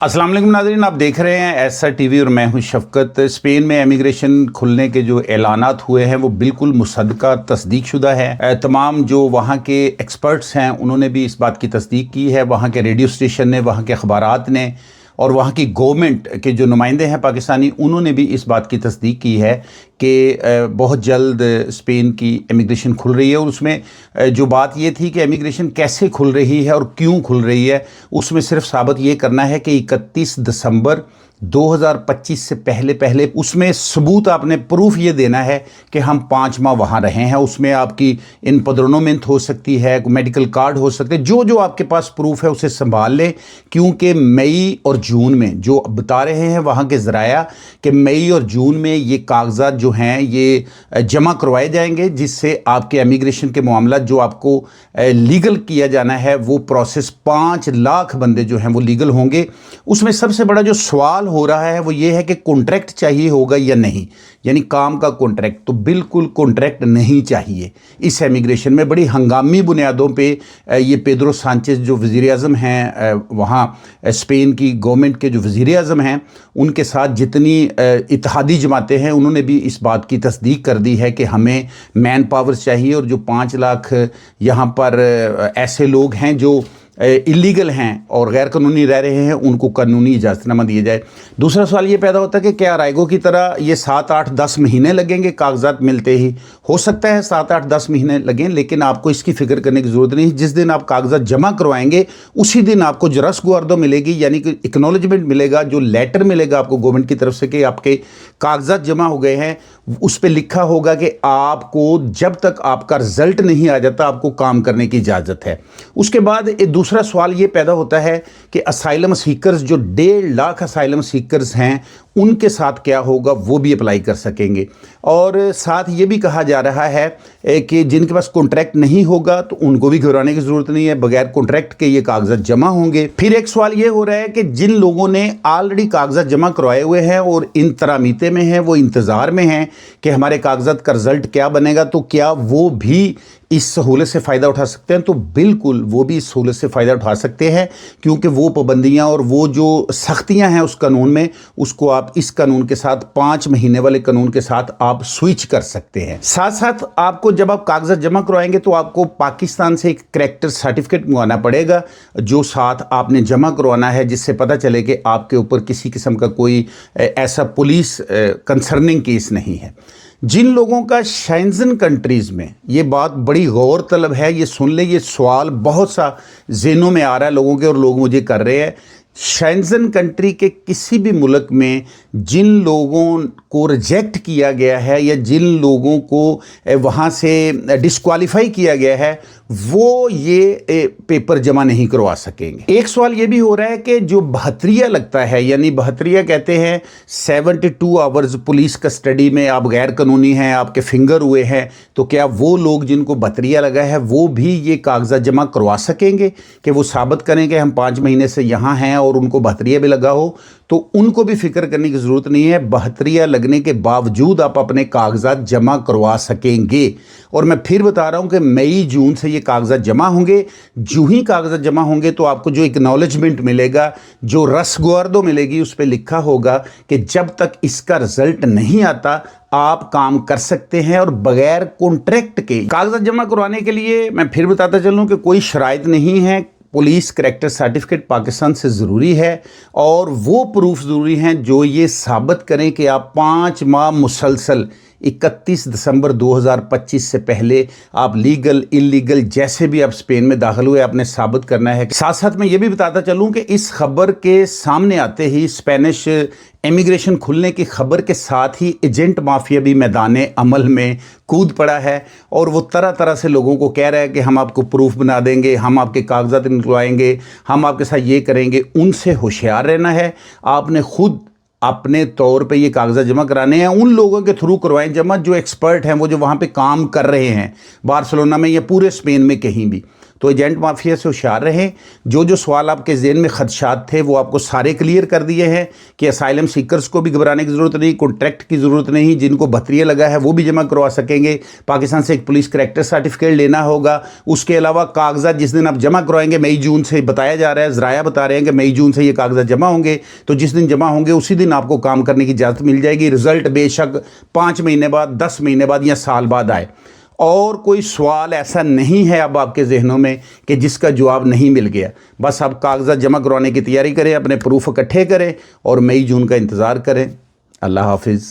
अस्सलाम वालेकुम नाज़रीन, आप देख रहे हैं एसआर टीवी और मैं हूं शफ़क़त। स्पेन में इमिग्रेशन खुलने के जो ऐलानात हुए हैं वो बिल्कुल मुसद्दक़ा तस्दीक शुदा है। तमाम जो वहां के एक्सपर्ट्स हैं उन्होंने भी इस बात की तस्दीक की है, वहां के रेडियो स्टेशन ने, वहां के अखबारात ने और वहाँ की गवर्नमेंट के जो नुमाइंदे हैं पाकिस्तानी, उन्होंने भी इस बात की तस्दीक की है कि बहुत जल्द स्पेन की इमिग्रेशन खुल रही है। और उसमें जो बात ये थी कि इमिग्रेशन कैसे खुल रही है और क्यों खुल रही है, उसमें सिर्फ साबित ये करना है कि 31 दिसंबर 2025 से पहले उसमें सबूत आपने प्रूफ ये देना है कि हम 5 माह वहाँ रहे हैं। उसमें आपकी इनपद्रोनोमेंट हो सकती है, मेडिकल कार्ड हो सकते हैं, जो आपके पास प्रूफ है उसे संभाल लें, क्योंकि मई और जून में जो बता रहे हैं वहाँ के ज़राया कि मई और जून में ये कागजात जो हैं ये जमा करवाए जाएंगे, जिससे आपके इमिग्रेशन के मामला जो आपको लीगल किया जाना है वो प्रोसेस 5 लाख बंदे जो हैं वो लीगल होंगे। उसमें सबसे बड़ा जो सवाल हो रहा है वो ये है कि कॉन्ट्रैक्ट चाहिए होगा या नहीं, यानी काम का कॉन्ट्रैक्ट। तो बिल्कुल कॉन्ट्रैक्ट नहीं चाहिए इस इमिग्रेशन में। बड़ी हंगामी बुनियादों पे ये पेड्रो सांचेज जो वज़ीर-ए-आज़म हैं वहाँ स्पेन की गवर्नमेंट के जो वज़ीर-ए-आज़म हैं, उनके साथ जितनी इत्तेहादी जमातें हैं उन्होंने भी इस बात की तस्दीक कर दी है कि हमें मैन पावर चाहिए और जो 5 लाख यहाँ पर ऐसे लोग हैं जो इलीगल हैं और गैर कानूनी रह रहे हैं, उनको कानूनी इजाज़तनामा दिया जाए। दूसरा सवाल ये पैदा होता है कि क्या राइगो की तरह ये 7, 8, 10 महीने लगेंगे कागजात मिलते ही? हो सकता है 7, 8, 10 महीने लगें, लेकिन आपको इसकी फ़िक्र करने की ज़रूरत नहीं। जिस दिन आप कागजात जमा करवाएंगे उसी दिन आपको जो रस्म मिलेगी, यानी कि एक्नॉलेजमेंट मिलेगा, जो लेटर मिलेगा आपको गवर्नमेंट की तरफ से कि आपके कागजात जमा हो गए हैं, उस पर लिखा होगा कि आपको जब तक आपका रिज़ल्ट नहीं आ जाता आपको काम करने की इजाज़त है। उसके बाद एक दूसरा सवाल ये पैदा होता है कि असाइलम सीकर्स, जो 1.5 लाख असाइलम सीकर्स हैं, उनके साथ क्या होगा, वो भी अप्लाई कर सकेंगे। और साथ ये भी कहा जा रहा है कि जिनके पास कॉन्ट्रैक्ट नहीं होगा तो उनको भी घबराने की ज़रूरत नहीं है, बगैर कॉन्ट्रैक्ट के ये कागजात जमा होंगे। फिर एक सवाल ये हो रहा है कि जिन लोगों ने ऑलरेडी कागजात जमा करवाए हुए हैं और इन तरामीते में हैं, वो इंतज़ार में हैं कि हमारे कागजात का रिज़ल्ट क्या बनेगा, तो क्या वो भी इस सहूलत से फ़ायदा उठा सकते हैं? तो बिल्कुल वो भी इस सहूलत से फ़ायदा उठा सकते हैं, क्योंकि वो पाबंदियाँ और वो जो सख्तियाँ हैं उस कानून में, उसको आप इस कानून के साथ 5 महीने वाले कानून के साथ आप स्विच कर सकते हैं। साथ साथ आपको जब आप कागजात जमा करवाएंगे तो आपको पाकिस्तान से एक करैक्टर सर्टिफिकेट मंगवाना पड़ेगा, जो साथ आपने जमा करवाना है, जिससे पता चले कि आपके ऊपर किसी किस्म का कोई ऐसा पुलिस कंसर्निंग केस नहीं है। जिन लोगों का शेंजन कंट्रीज़ में, ये बात बड़ी गौर तलब है, ये सुन ले, ये सवाल बहुत सा ज़हनों में आ रहा है लोगों के और लोग मुझे कर रहे हैं। शेंजन कंट्री के किसी भी मुल्क में जिन लोगों को रिजेक्ट किया गया है या जिन लोगों को वहाँ से डिस्क्वालीफाई किया गया है, वो ये पेपर जमा नहीं करवा सकेंगे। एक सवाल ये भी हो रहा है कि जो बहतरिया लगता है, यानी बहतरिया कहते हैं 72 आवर्स पुलिस कस्टडी में आप गैर कानूनी हैं, आपके फिंगर हुए हैं, तो क्या वो लोग जिनको बहतरिया लगा है वो भी ये कागजात जमा करवा सकेंगे कि वो साबित करें कि हम 5 महीने से यहाँ हैं और उनको बहतरिया भी लगा हो? तो उनको भी फिक्र करने की ज़रूरत नहीं है, बहतरिया लगने के बावजूद आप अपने कागजात जमा करवा सकेंगे। और मैं फिर बता रहा हूँ कि मई जून से ये कागजात जमा होंगे। जो ही कागजात जमा होंगे तो आपको जो एक्नॉलेजमेंट मिलेगा, जो रसगुआर्दो मिलेगी, उस पर लिखा होगा कि जब तक इसका रिज़ल्ट नहीं आता आप काम कर सकते हैं और बगैर कॉन्ट्रैक्ट के। कागजात जमा करवाने के लिए मैं फिर बताता चलूँ कि कोई शराइत नहीं है। पुलिस करैक्टर सर्टिफिकेट पाकिस्तान से ज़रूरी है और वो प्रूफ ज़रूरी हैं जो ये साबित करें कि आप 5 माह मुसलसल 31 दिसंबर 2025 से पहले आप लीगल इलीगल जैसे भी आप स्पेन में दाखिल हुए, आपने साबित करना है। साथ साथ मैं ये भी बताता चलूँ कि इस खबर के सामने आते ही, स्पेनिश इमिग्रेशन खुलने की खबर के साथ ही एजेंट माफिया भी मैदान अमल में कूद पड़ा है और वो तरह तरह से लोगों को कह रहा है कि हम आपको प्रूफ बना देंगे, हम आपके कागजात निकलवाएंगे, हम आपके साथ ये करेंगे। उनसे होशियार रहना है। आपने खुद अपने तौर पे ये कागजात जमा कराने हैं, उन लोगों के थ्रू करवाएं जमा जो एक्सपर्ट हैं, वो जो वहाँ पे काम कर रहे हैं, बार्सिलोना में या पूरे स्पेन में कहीं भी। تو ایجنٹ مافیا سے ہوشیار رہیں. جو سوال آپ کے ذہن میں خدشات تھے وہ آپ کو سارے کلیئر کر دیے ہیں کہ اسائلم سیکرز کو بھی گھبرانے کی ضرورت نہیں, کانٹریکٹ کی ضرورت نہیں, جن کو بھتریے لگا ہے وہ بھی جمع کروا سکیں گے. پاکستان سے ایک پولیس کریکٹر سرٹیفکیٹ لینا ہوگا. اس کے علاوہ کاغذات جس دن آپ جمع کروائیں گے, مئی جون سے بتایا جا رہا ہے, ذرائع بتا رہے ہیں کہ مئی جون سے یہ کاغذات جمع ہوں گے, تو جس دن جمع ہوں گے اسی دن آپ کو کام کرنے کی اجازت مل جائے گی. رزلٹ بے شک 5 مہینے بعد, 10 مہینے بعد یا سال بعد آئے. اور کوئی سوال ایسا نہیں ہے اب آپ کے ذہنوں میں کہ جس کا جواب نہیں مل گیا. بس آپ کاغذات جمع کروانے کی تیاری کریں, اپنے پروف اکٹھے کریں اور مئی جون کا انتظار کریں. اللہ حافظ.